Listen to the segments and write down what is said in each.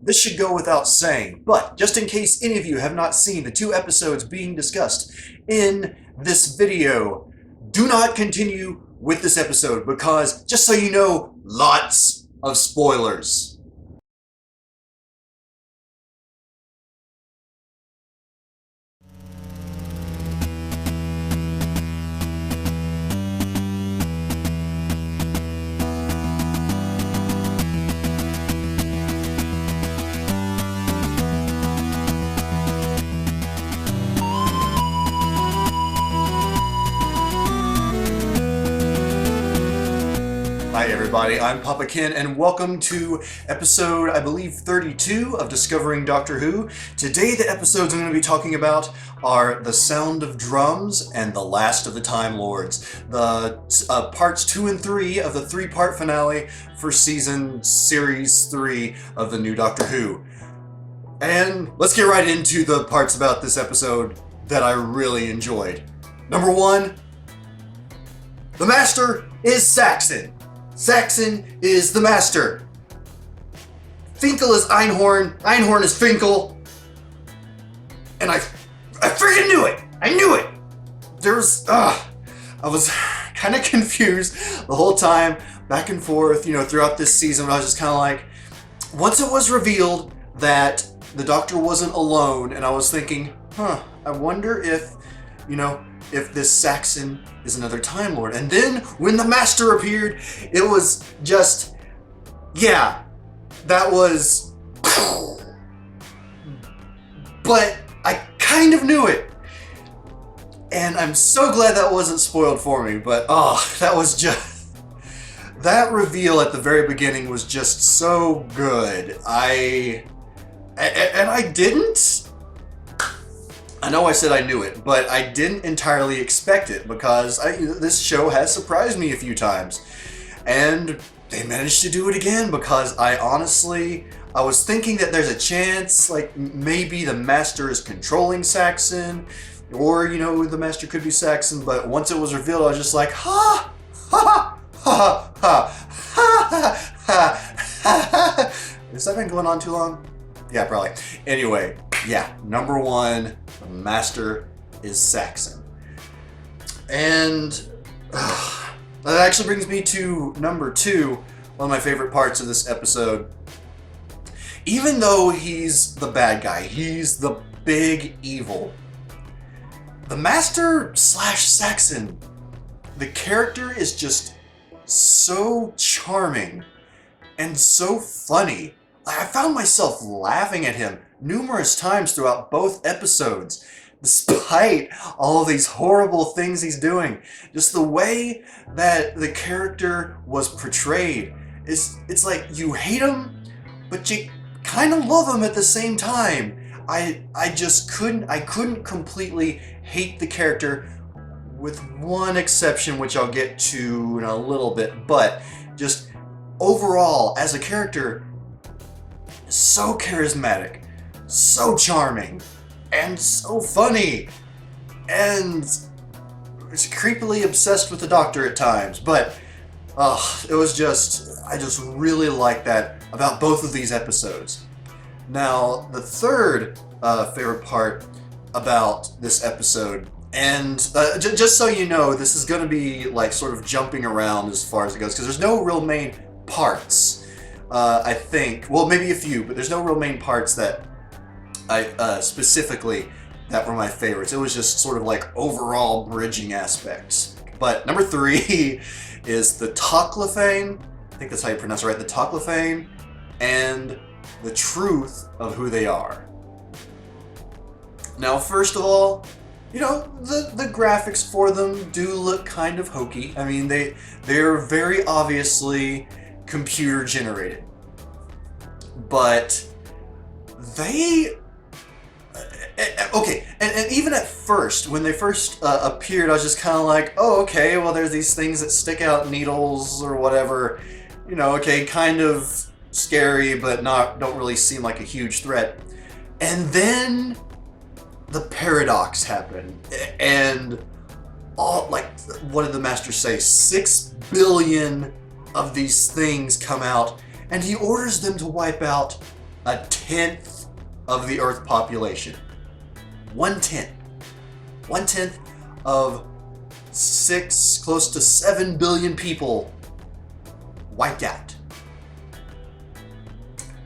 this should go without saying, but just in case any of you have not seen the 2 episodes being discussed in this video, do not continue with this episode because, just so you know, lots of spoilers. Hi everybody, I'm Papa Ken and welcome to episode, I believe, 32 of Discovering Doctor Who. Today the episodes I'm going to be talking about are The Sound of Drums and The Last of the Time Lords, the parts 2 and 3 of the 3-part finale for series 3 of the new Doctor Who. And let's get right into the parts about this episode that I really enjoyed. Number 1, the Master is Saxon. Saxon is the Master. Finkel is Einhorn. Einhorn is Finkel. And I freaking knew it! I knew it! I was kind of confused the whole time, back and forth, throughout this season. I was just kind of like, once it was revealed that the Doctor wasn't alone, and I was thinking, I wonder if this Saxon is another Time Lord. And then when the Master appeared, it was just, yeah, that was, but I kind of knew it. And I'm so glad that wasn't spoiled for me, but that was just, that reveal at the very beginning was just so good. I know I said I knew it, but I didn't entirely expect it because this show has surprised me a few times. And they managed to do it again because I was thinking that there's a chance, like maybe the Master is controlling Saxon, or, the Master could be Saxon, but once it was revealed, I was just like, ha, ha, ha, ha, ha, ha, ha. Has that been going on too long? Yeah, probably. Anyway, yeah, number 1, the Master is Saxon. And that actually brings me to number 2, one of my favorite parts of this episode. Even though he's the bad guy, he's the big evil, the Master / Saxon, the character is just so charming and so funny. I found myself laughing at him numerous times throughout both episodes, despite all of these horrible things he's doing. Just the way that the character was portrayed, it's like you hate him, but you kind of love him at the same time. I couldn't completely hate the character, with one exception, which I'll get to in a little bit, but just overall, as a character, so charismatic, so charming, and so funny, and it's creepily obsessed with the Doctor at times, but it was just, I just really like that about both of these episodes. Now, the third favorite part about this episode, and just so you know, this is going to be like sort of jumping around as far as it goes, because there's no real main parts. I think, well, maybe a few, but there's no real main parts that I specifically that were my favorites. It was just sort of like overall bridging aspects. But number 3 is the Toclafane, I think that's how you pronounce it, right? The Toclafane and the truth of who they are. Now, first of all, the graphics for them do look kind of hokey. I mean, they're very obviously computer generated, but they okay, and even at first, when they first appeared, I was just kind of like, oh, okay, well, there's these things that stick out, needles or whatever, okay, kind of scary, but don't really seem like a huge threat. And then the paradox happened, and what did the Master say? 6 billion of these things come out, and he orders them to wipe out 1/10 of the Earth population. 1/10. 1/10 of 6, close to 7 billion people wiped out.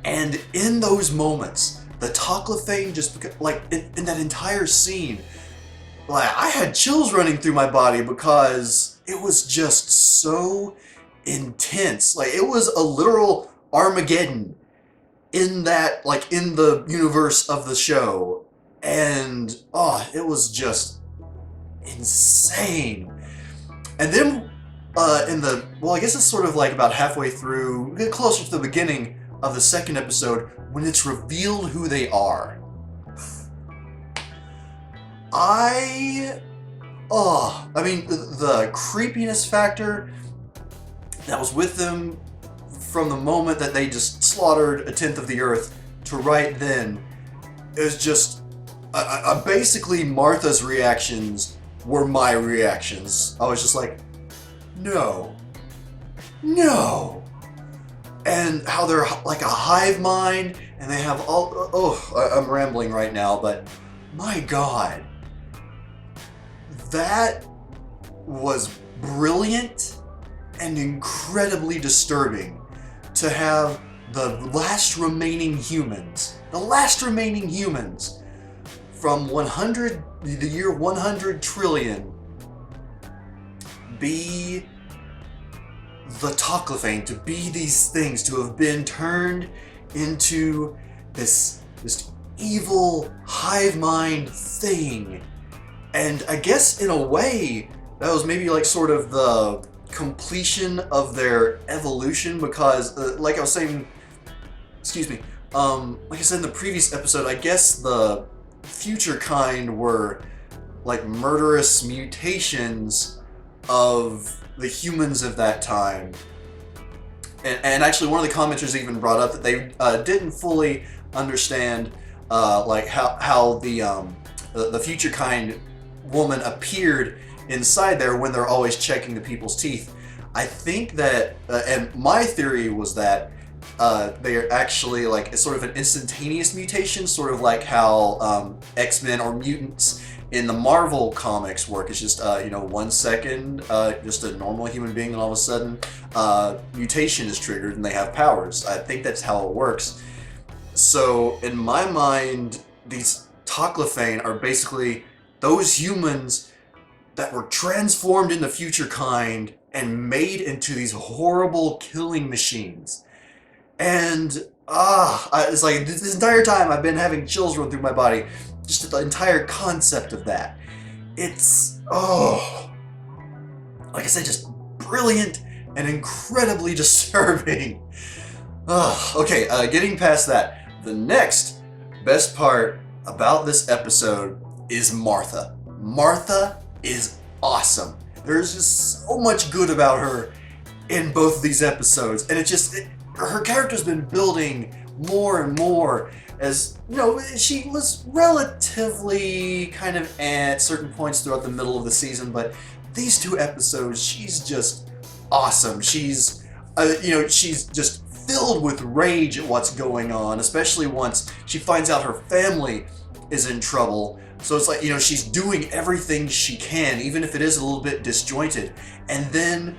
And in those moments, the Toclafane just, like, in that entire scene, like, I had chills running through my body because it was just so intense. Like, it was a literal Armageddon in that, like, in the universe of the show. And, oh, it was just insane. And then, I guess it's sort of like about halfway through, get closer to the beginning of the second episode, when it's revealed who they are. I mean, the creepiness factor that was with them from the moment that they just slaughtered 1/10 of the Earth to right then, it was just, basically Martha's reactions were my reactions. I was just like, no. And how they're like a hive mind, and they have all, I'm rambling right now, but my God. That was brilliant and incredibly disturbing to have the last remaining humans from the year 100 trillion be the Toclafane, to be these things, to have been turned into this evil hive mind thing. And I guess in a way, that was maybe like sort of the completion of their evolution, because like I was saying, like I said in the previous episode, I guess the future kind were like murderous mutations of the humans of that time. And actually one of the commenters even brought up that they didn't fully understand like how the future kind woman appeared inside there when they're always checking the people's teeth. I think that, and my theory was that they are actually like it's sort of an instantaneous mutation, sort of like how X-Men or mutants in the Marvel comics work. It's just 1 second, just a normal human being, and all of a sudden mutation is triggered and they have powers. I think that's how it works. So in my mind, these Toclafane are basically those humans that were transformed into future kind and made into these horrible killing machines. And it's like this entire time I've been having chills run through my body. Just the entire concept of that. It's, like I said, just brilliant and incredibly disturbing. Okay, getting past that, the next best part about this episode is Martha. Martha is awesome. There's just so much good about her in both of these episodes, and her character's been building more and more. As she was relatively kind of at certain points throughout the middle of the season, but these 2 episodes, she's just awesome. She's she's just filled with rage at what's going on, especially once she finds out her family is in trouble. So it's like, she's doing everything she can, even if it is a little bit disjointed. And then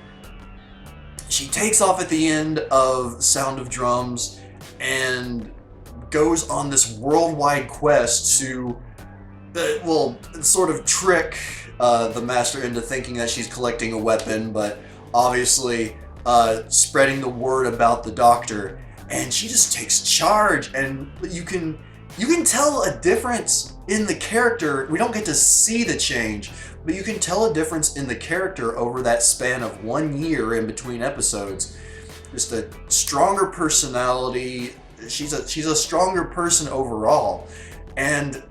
she takes off at the end of Sound of Drums and goes on this worldwide quest to, sort of trick the Master into thinking that she's collecting a weapon, but obviously spreading the word about the Doctor. And she just takes charge, and you can tell a difference in the character. We don't get to see the change, but you can tell a difference in the character over that span of 1 year in between episodes. Just a stronger personality. She's a stronger person overall. And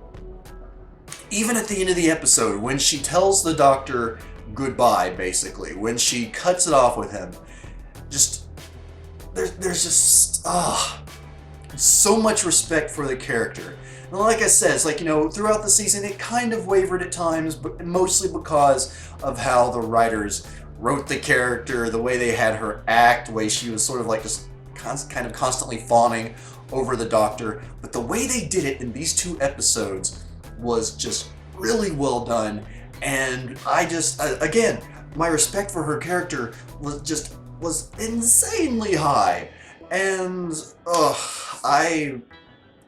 even at the end of the episode, when she tells the Doctor goodbye, basically, when she cuts it off with him, there's just so much respect for the character. And like I said, it's like, throughout the season it kind of wavered at times, but mostly because of how the writers wrote the character, the way they had her act, the way she was sort of like just kind of constantly fawning over the Doctor, but the way they did it in these 2 episodes was just really well done, and I just, again, my respect for her character was insanely high, and,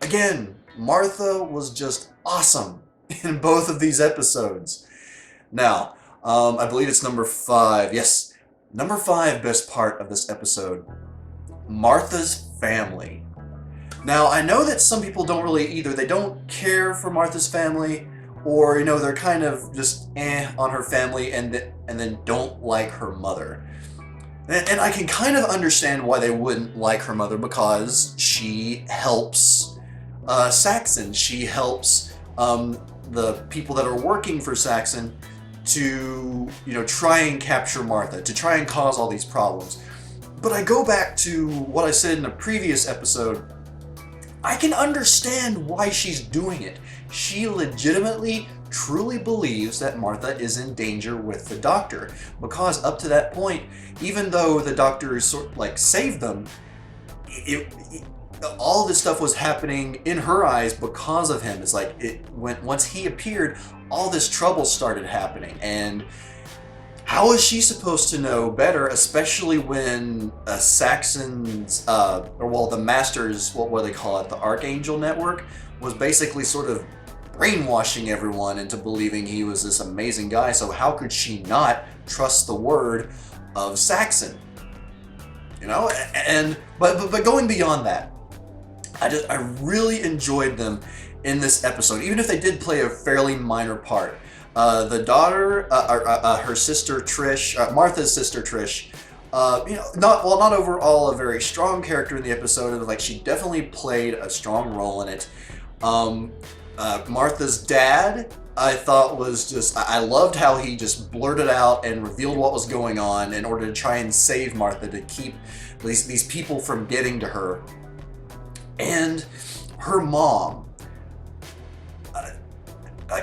again, Martha was just awesome in both of these episodes. Now, I believe it's number 5. Yes, number 5 best part of this episode, Martha's family. Now, I know that some people don't really either. They don't care for Martha's family, or, they're kind of just on her family and then don't like her mother. And I can kind of understand why they wouldn't like her mother, because she helps Saxon. She helps the people that are working for Saxon to, try and capture Martha, to try and cause all these problems. But I go back to what I said in a previous episode. I can understand why she's doing it. She legitimately, truly believes that Martha is in danger with the Doctor, because up to that point, even though the Doctor saved them, all this stuff was happening in her eyes because of him. It's like once he appeared, all this trouble started happening, and how is she supposed to know better, especially when Saxon's, the Masters, what they call it, the Archangel Network, was basically sort of brainwashing everyone into believing he was this amazing guy. So how could she not trust the word of Saxon? But going beyond that, I really enjoyed them in this episode, even if they did play a fairly minor part. The daughter, her sister Trish, Martha's sister Trish, not overall a very strong character in the episode, but she definitely played a strong role in it. Martha's dad, I thought was just, I loved how he just blurted out and revealed what was going on in order to try and save Martha, to keep these people from getting to her. And her mom,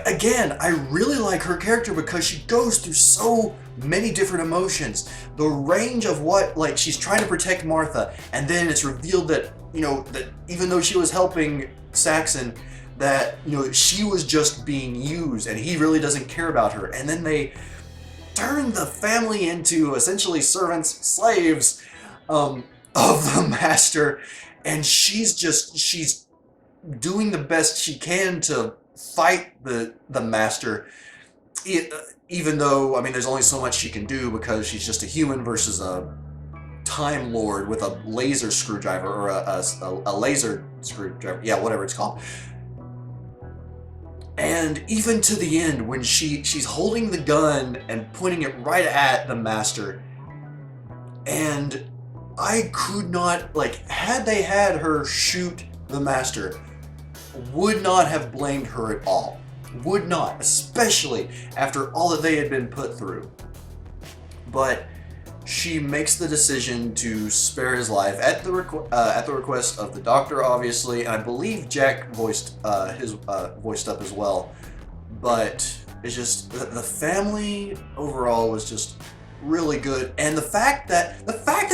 again, I really like her character because she goes through so many different emotions. The range of what, she's trying to protect Martha, and then it's revealed that, that even though she was helping Saxon, that, she was just being used and he really doesn't care about her. And then they turn the family into essentially servants, slaves, of the Master, and she's doing the best she can to fight the Master, even though, there's only so much she can do because she's just a human versus a Time Lord with a laser screwdriver, or a laser screwdriver, yeah, whatever it's called. And even to the end, when she's holding the gun and pointing it right at the Master, and I could not, had they had her shoot the Master, would not have blamed her at all. Would not, especially after all that they had been put through. But she makes the decision to spare his life at the request of the Doctor, obviously, and I believe Jack voiced up as well. But it's just the family overall was just really good, and the fact that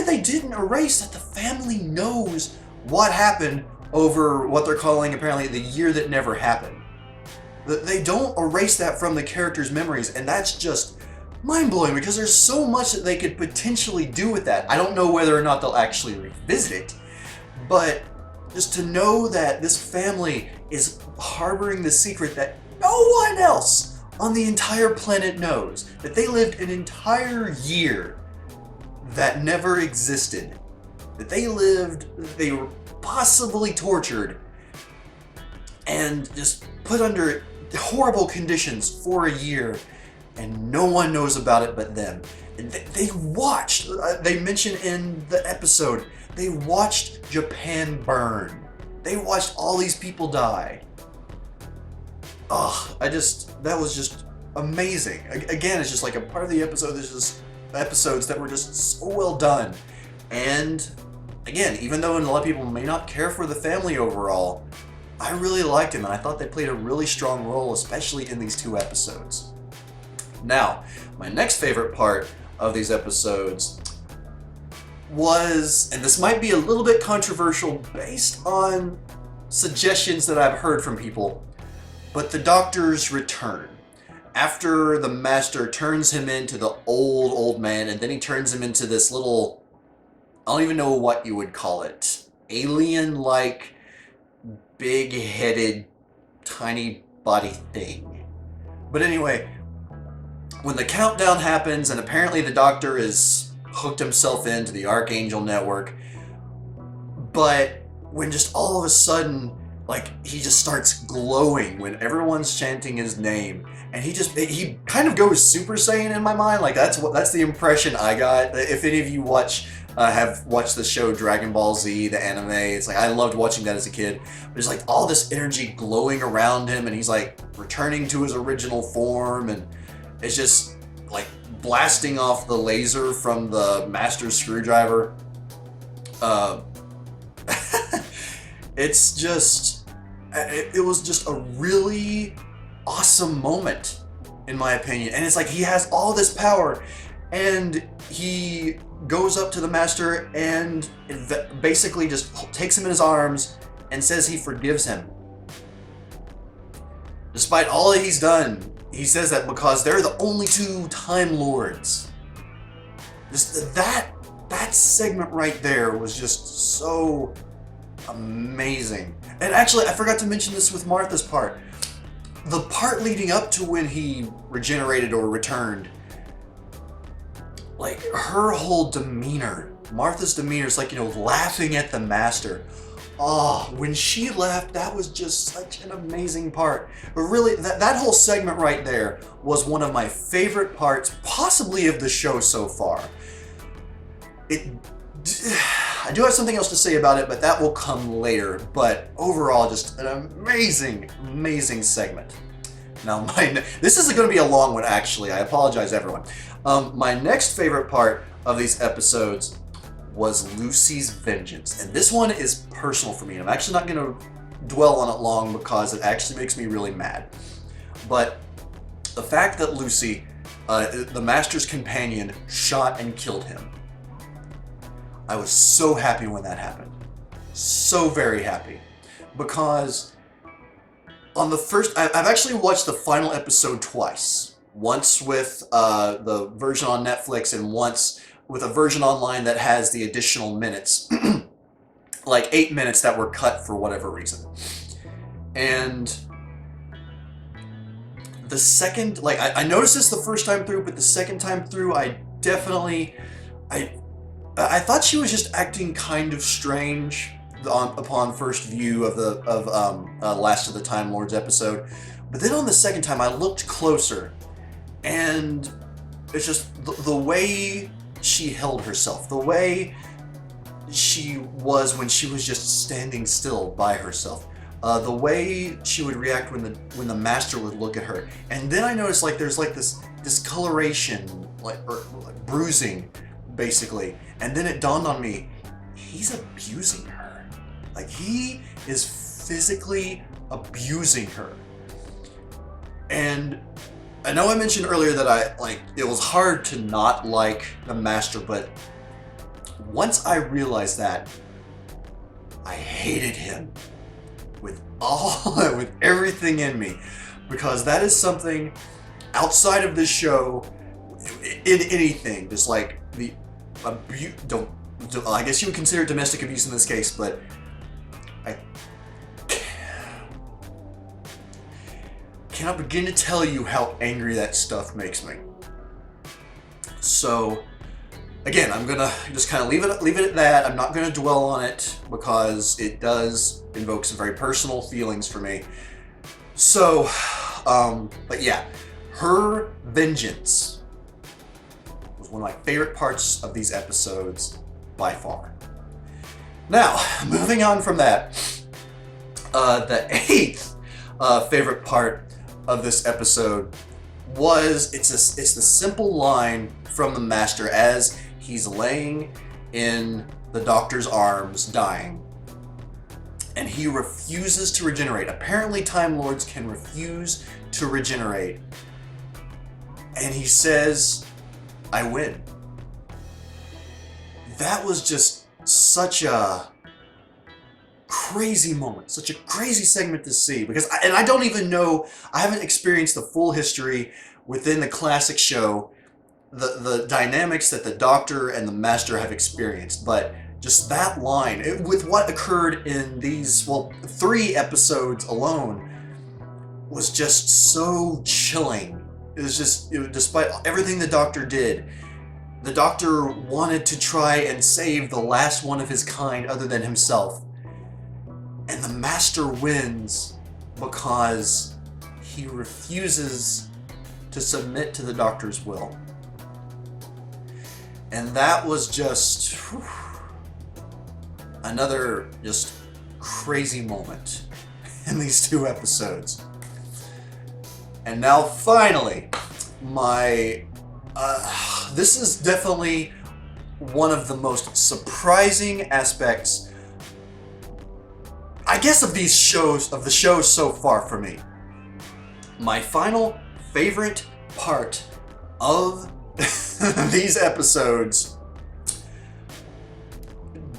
they didn't erase that the family knows what happened over what they're calling apparently the year that never happened. They don't erase that from the characters' memories, and that's just mind-blowing because there's so much that they could potentially do with that. I don't know whether or not they'll actually revisit it, but just to know that this family is harboring the secret that no one else on the entire planet knows, that they lived an entire year that never existed, that they were possibly tortured and just put under horrible conditions for a year, and no one knows about it but them. And they watched, they mentioned in the episode, they watched Japan burn. They watched all these people die. That was just amazing. Again, it's just a part of the episode, there's just episodes that were just so well done. And again, even though a lot of people may not care for the family overall, I really liked him, and I thought they played a really strong role, especially in these 2 episodes. Now, my next favorite part of these episodes was, and this might be a little bit controversial based on suggestions that I've heard from people, but the Doctor's return. After the Master turns him into the old man, and then he turns him into this little, I don't even know what you would call it, alien-like, big-headed, tiny body thing. But anyway, when the countdown happens, and apparently the Doctor is hooked himself into the Archangel network, but when just all of a sudden, like, he just starts glowing when everyone's chanting his name, and he kind of goes Super Saiyan in my mind. Like, that's the impression I got. If any of you have watched the show Dragon Ball Z, the anime, it's like I loved watching that as a kid. There's like all this energy glowing around him, and he's like returning to his original form, and it's just like blasting off the laser from the Master Screwdriver. It's just, it was just a really awesome moment, in my opinion. And it's like he has all this power, and he goes up to the Master and basically just takes him in his arms and says he forgives him. Despite all that he's done, he says that because they're the only two Time Lords. That segment right there was just so amazing. And actually, I forgot to mention this with Martha's part. The part leading up to when he regenerated or returned, like her whole demeanor, Martha's demeanor is like, laughing at the Master. Oh, when she left, that was just such an amazing part. But really, that whole segment right there was one of my favorite parts, possibly of the show so far. I do have something else to say about it, but that will come later. But overall, just an amazing segment. Now, this is going to be a long one, actually. I apologize, everyone. My next favorite part of these episodes was Lucy's vengeance. And this one is personal for me. I'm actually not going to dwell on it long because it actually makes me really mad. But the fact that Lucy, the Master's companion, shot and killed him, I was so happy when that happened. So very happy. Because on the first, I've actually watched the final episode twice. Once with the version on Netflix, and once with a version online that has the additional minutes. Like 8 minutes that were cut for whatever reason. And the second, like I noticed this the first time through, but the second time through, I thought she was just acting kind of strange upon first view of the Last of the Time Lords episode. But then on the second time, I looked closer, and it's just the way she held herself, the way she was when she was just standing still by herself, the way she would react when the Master would look at her. And then I noticed like there's like this discoloration, like bruising, basically. And then it dawned on me, he's abusing her. Like, he is physically abusing her. And I know I mentioned earlier that it was hard to not like the Master, but once I realized that, I hated him with everything in me, because that is something outside of this show, in anything, just like the abuse. I guess you would consider it domestic abuse in this case, but I cannot begin to tell you how angry that stuff makes me. So, again, I'm gonna just kind of leave it at that. I'm not gonna dwell on it because it does invoke some very personal feelings for me. So, but yeah, her vengeance was one of my favorite parts of these episodes by far. Now, moving on from that, the eighth favorite part of this episode was it's the simple line from the Master as he's laying in the Doctor's arms, dying, and he refuses to regenerate. Apparently, Time Lords can refuse to regenerate, and he says, "I win." that was just such a crazy moment, such a crazy segment to see, because I don't even know, I haven't experienced the full history within the classic show, the dynamics that the Doctor and the Master have experienced, but just that line, with what occurred in these, well, 3 episodes alone, was just so chilling. It was just, despite everything the Doctor did, the Doctor wanted to try and save the last one of his kind other than himself. And the Master wins because he refuses to submit to the Doctor's will. And that was just another just crazy moment in these 2 episodes. And now finally, this is definitely one of the most surprising aspects, I guess, of the shows so far for me. My final favorite part of these episodes,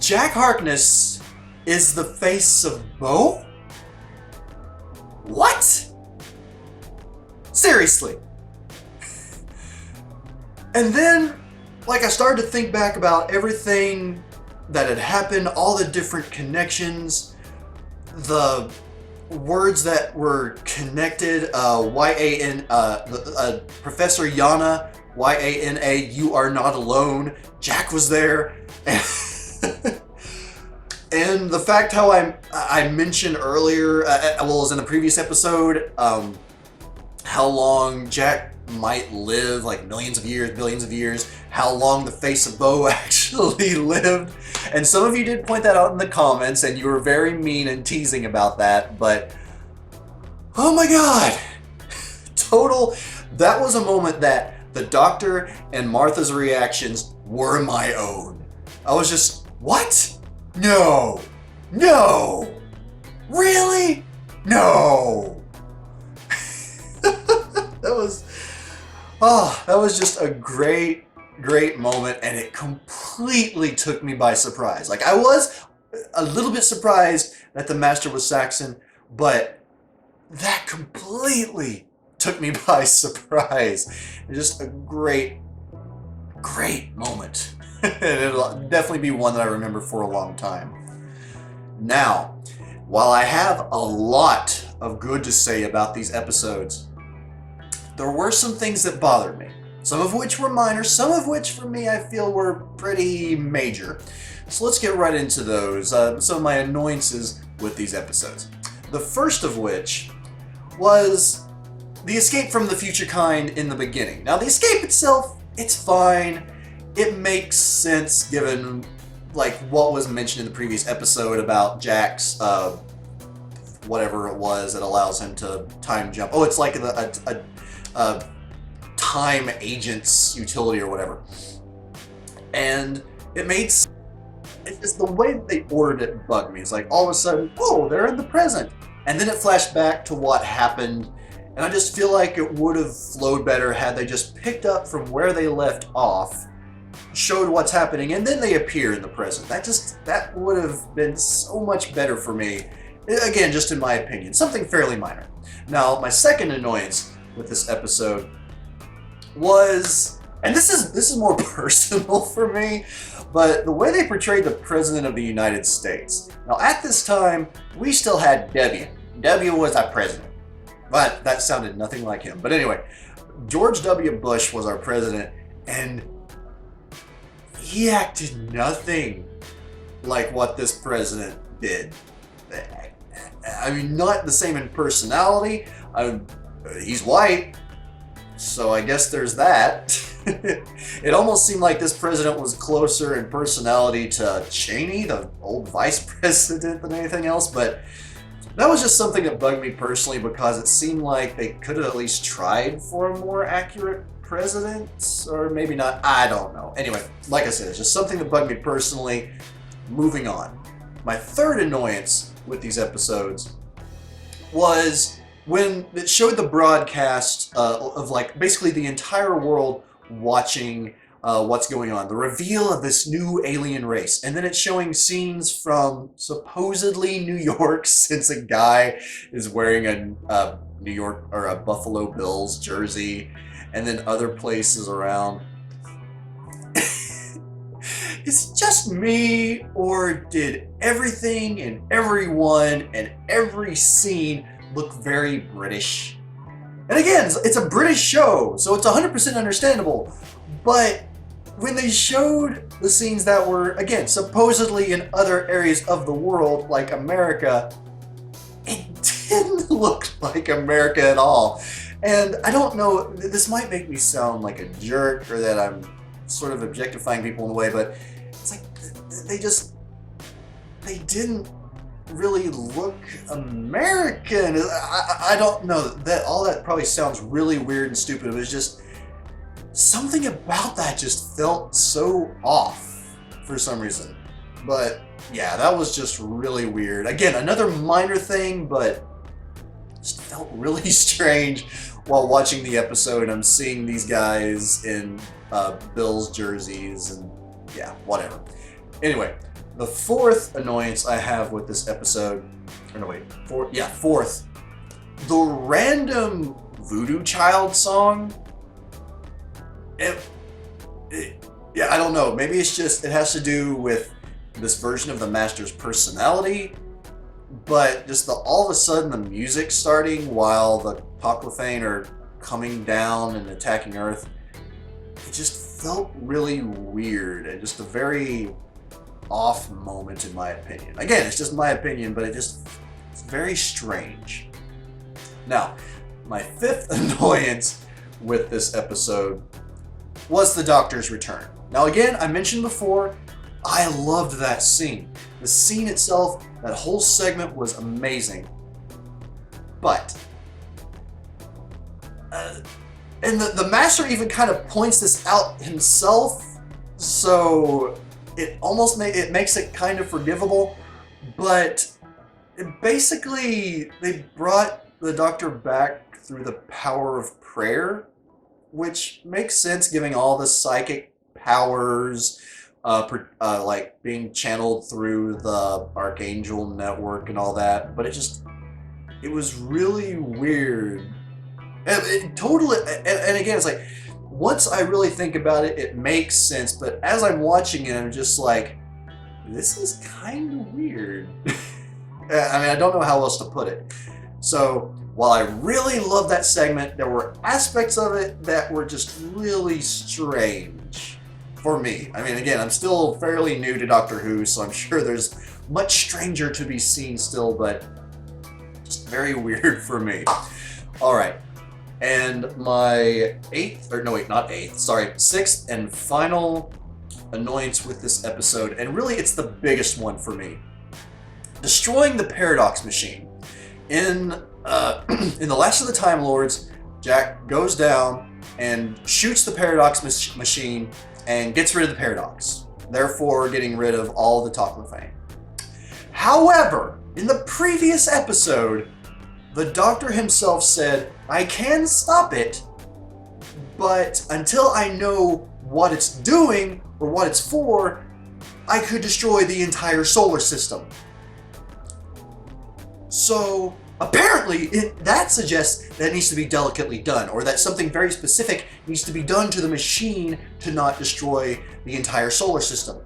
Jack Harkness is the face of Bo? What? Seriously. And then, like, I started to think back about everything that had happened, all the different connections, the words that were connected, Professor Yana, Y-A-N-A, you are not alone. Jack was there. And the fact how I mentioned earlier, well, it was in the previous episode, how long Jack might live, like millions of years, billions of years, how long the face of Bo actually lived. And some of you did point that out in the comments, and you were very mean and teasing about that, but oh my god, that was a moment that the Doctor and Martha's reactions were my own. I was just, what? No, really? No. That was just a great moment, and it completely took me by surprise. Like, I was a little bit surprised that the Master was Saxon, but that completely took me by surprise. It's just a great moment. And it'll definitely be one that I remember for a long time. Now, while I have a lot of good to say about these episodes, there were some things that bothered me. Some of which were minor, some of which for me I feel were pretty major. So let's get right into those, some of my annoyances with these episodes. The first of which was the escape from the future kind in the beginning. Now, the escape itself, it's fine. It makes sense given, like, what was mentioned in the previous episode about Jack's, whatever it was that allows him to time jump. Oh, it's like a time agent's utility or whatever. And it made sense. It's just the way that they ordered it bugged me. It's like, all of a sudden, oh, they're in the present. And then it flashed back to what happened. And I just feel like it would have flowed better had they just picked up from where they left off, showed what's happening, and then they appear in the present. That would have been so much better for me. Again, just in my opinion, something fairly minor. Now, my second annoyance with this episode was, and this is more personal for me, but the way they portrayed the President of the United States. Now, at this time, we still had Debian. Debian was our president, but that sounded nothing like him. But anyway, George W. Bush was our president, and he acted nothing like what this president did. I mean, not the same in personality. He's white, so I guess there's that. It almost seemed like this president was closer in personality to Cheney, the old vice president, than anything else, but that was just something that bugged me personally because it seemed like they could have at least tried for a more accurate president, or maybe not, I don't know. Anyway, like I said, it's just something that bugged me personally. Moving on. My third annoyance with these episodes was when it showed the broadcast of, like, basically the entire world watching what's going on. The reveal of this new alien race. And then it's showing scenes from supposedly New York, since a guy is wearing a New York or a Buffalo Bills jersey, and then other places around. Is it just me, or did everything and everyone and every scene look very British? And again, it's a British show, so it's 100% understandable. But when they showed the scenes that were, again, supposedly in other areas of the world, like America, it didn't look like America at all. And I don't know, this might make me sound like a jerk, or that I'm sort of objectifying people in a way, but it's like they didn't really look American. I don't know, that all that probably sounds really weird and stupid. It was just something about that just felt so off for some reason. But yeah, that was just really weird. Again, another minor thing, but just felt really strange while watching the episode. I'm seeing these guys in Bills jerseys, and yeah, whatever. Anyway, the fourth annoyance I have with this episode, or no wait, fourth, the random Voodoo Child song. Yeah, I don't know. Maybe it's just, it has to do with this version of the Master's personality, but just all of a sudden the music starting while the Toclafane are coming down and attacking Earth, it just felt really weird and just a very off moment in my opinion. Again, it's just my opinion, but it's very strange. Now, my fifth annoyance with this episode was the Doctor's return. Now again, I mentioned before, I loved that scene. The scene itself, that whole segment was amazing. But, and the Master even kind of points this out himself, so it almost makes it kind of forgivable, but basically they brought the Doctor back through the power of prayer, which makes sense given all the psychic powers, like being channeled through the Archangel network and all that. But it was really weird. And totally, and again, it's like, once I really think about it, it makes sense. But as I'm watching it, I'm just like, this is kind of weird. I mean, I don't know how else to put it. So, while I really love that segment, there were aspects of it that were just really strange for me. I mean, again, I'm still fairly new to Doctor Who, so I'm sure there's much stranger to be seen still, but just very weird for me. All right, and my sixth and final annoyance with this episode, and really it's the biggest one for me, destroying the Paradox Machine. In The Last of the Time Lords, Jack goes down and shoots the Paradox machine and gets rid of the Paradox, therefore getting rid of all the Toclafane. However, in the previous episode, the Doctor himself said, I can stop it, but until I know what it's doing or what it's for, I could destroy the entire solar system. So apparently, that suggests that it needs to be delicately done, or that something very specific needs to be done to the machine to not destroy the entire solar system.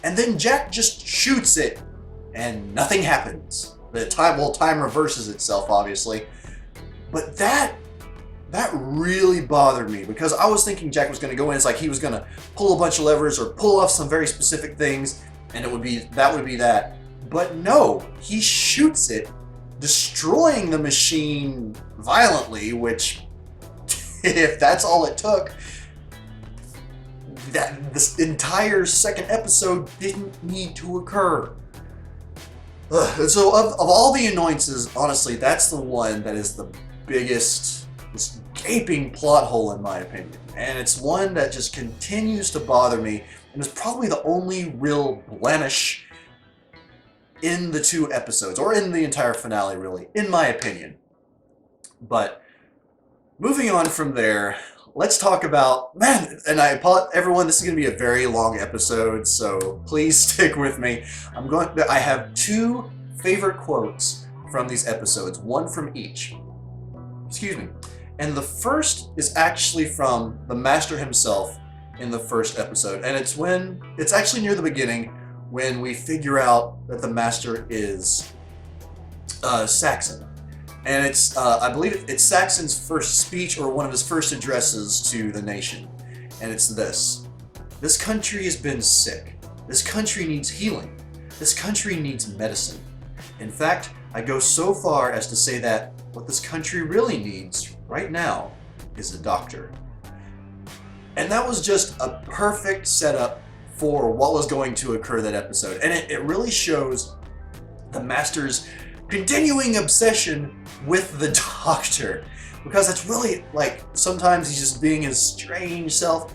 And then Jack just shoots it, and nothing happens. Time reverses itself, obviously. But that really bothered me, because I was thinking Jack was going to go in, it's like he was going to pull a bunch of levers or pull off some very specific things, and that would be that. But no, he shoots it, destroying the machine violently, which, if that's all it took, this entire second episode didn't need to occur. Ugh. So of all the annoyances, honestly, that's the one that is the biggest, this gaping plot hole in my opinion. And it's one that just continues to bother me, and is probably the only real blemish in the two episodes, or in the entire finale, really, in my opinion. But moving on from there, let's talk about, man, and I apologize, everyone, this is going to be a very long episode, so please stick with me. I have two favorite quotes from these episodes, one from each. Excuse me. And the first is actually from the Master himself in the first episode, and it's actually near the beginning when we figure out that the Master is Saxon. And it's, I believe it's Saxon's first speech or one of his first addresses to the nation. And it's this. This country has been sick. This country needs healing. This country needs medicine. In fact, I go so far as to say that what this country really needs right now is a doctor. And that was just a perfect setup for what was going to occur that episode. And it really shows the Master's continuing obsession with the Doctor, because it's really like sometimes he's just being his strange self,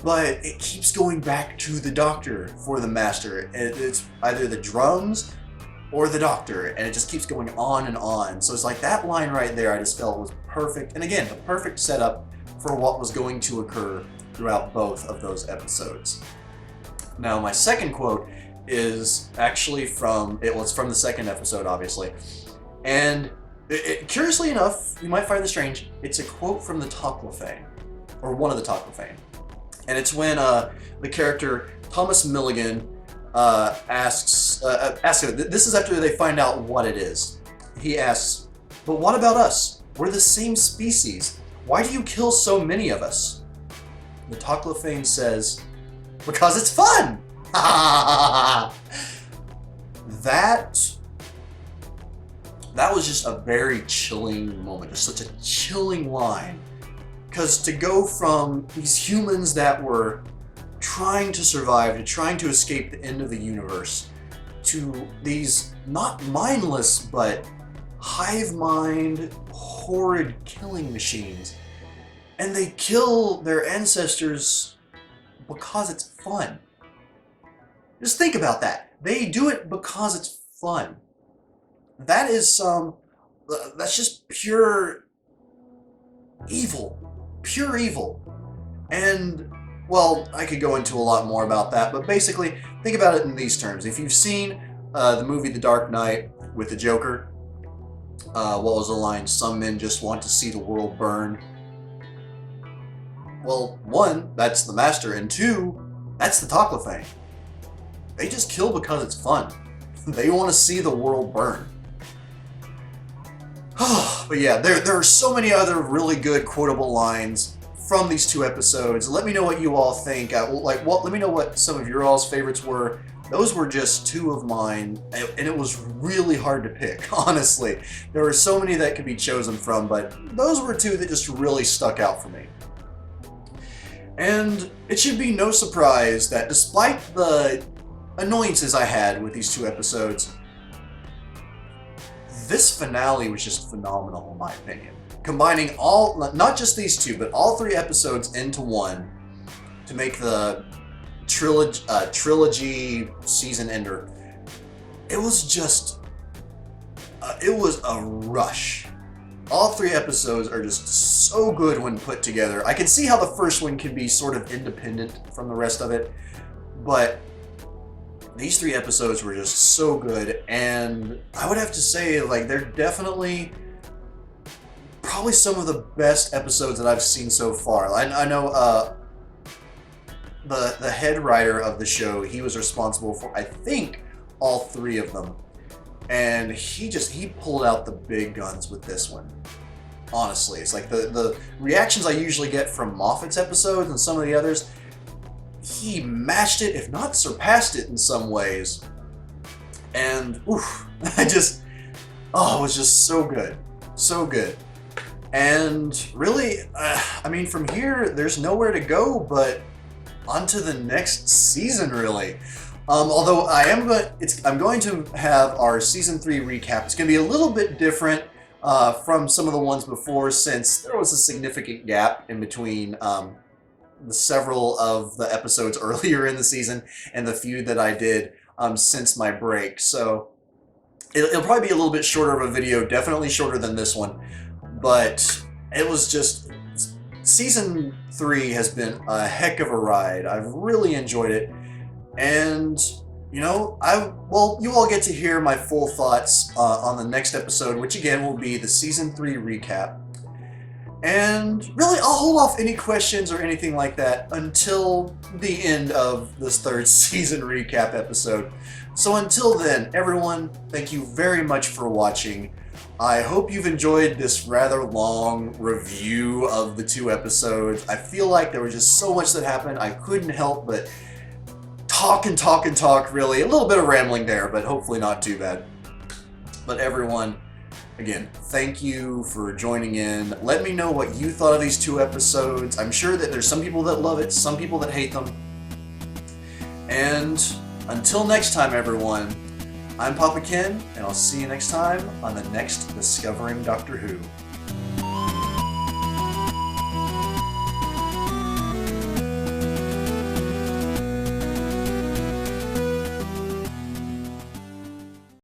but it keeps going back to the Doctor for the Master. It's either the drums or the Doctor, and it just keeps going on and on. So it's like that line right there, I just felt was perfect, and again, the perfect setup for what was going to occur throughout both of those episodes. Now, my second quote is actually from the second episode, obviously. And curiously enough, you might find this strange, it's a quote from the Toclafane, or one of the Toclafane. And it's when the character Thomas Milligan asks this is after they find out what it is. He asks, "But what about us? We're the same species. Why do you kill so many of us?" The Toclafane says, "Because it's fun!" That was just a very chilling moment, just such a chilling line. Because to go from these humans that were trying to survive, to trying to escape the end of the universe, to these not mindless, but hive mind, horrid killing machines. And they kill their ancestors because it's fun. Just think about that. They do it because it's fun. That's just pure evil. Pure evil. And, well, I could go into a lot more about that, but basically, think about it in these terms. If you've seen the movie The Dark Knight with the Joker, what was the line? Some men just want to see the world burn. Well, one, that's the Master, and two, that's the Toclafane. They just kill because it's fun. They want to see the world burn. But yeah, there are so many other really good quotable lines from these two episodes. Let me know what you all think. Let me know what some of your all's favorites were. Those were just two of mine, and it was really hard to pick, honestly. There were so many that could be chosen from, but those were two that just really stuck out for me. And it should be no surprise that despite the annoyances I had with these two episodes, this finale was just phenomenal in my opinion. Combining not just these two, but all three episodes into one to make the trilogy season ender. It was just, it was a rush. All three episodes are just so good when put together. I can see how the first one can be sort of independent from the rest of it, but these three episodes were just so good, and I would have to say, like, they're definitely probably some of the best episodes that I've seen so far. I know the head writer of the show, he was responsible for, I think, all three of them. And he pulled out the big guns with this one. Honestly, it's like the reactions I usually get from Moffat's episodes and some of the others, he matched it, if not surpassed it in some ways. And, oof, it was just so good. So good. And really, I mean, from here, there's nowhere to go but onto the next season, really. Although I'm going to have our season 3 recap. It's going to be a little bit different from some of the ones before, since there was a significant gap in between the several of the episodes earlier in the season and the few that I did since my break. So it'll probably be a little bit shorter of a video, definitely shorter than this one, but it was just Season 3 has been a heck of a ride. I've really enjoyed it. And, you know, you all get to hear my full thoughts on the next episode, which again will be the Season 3 recap. And really, I'll hold off any questions or anything like that until the end of this third season recap episode. So until then, everyone, thank you very much for watching. I hope you've enjoyed this rather long review of the 2 episodes. I feel like there was just so much that happened, I couldn't help but talk and talk and talk, really. A little bit of rambling there, but hopefully not too bad. But everyone, again, thank you for joining in. Let me know what you thought of these 2 episodes. I'm sure that there's some people that love it, some people that hate them. And until next time, everyone, I'm Papa Ken, and I'll see you next time on the next Discovering Doctor Who.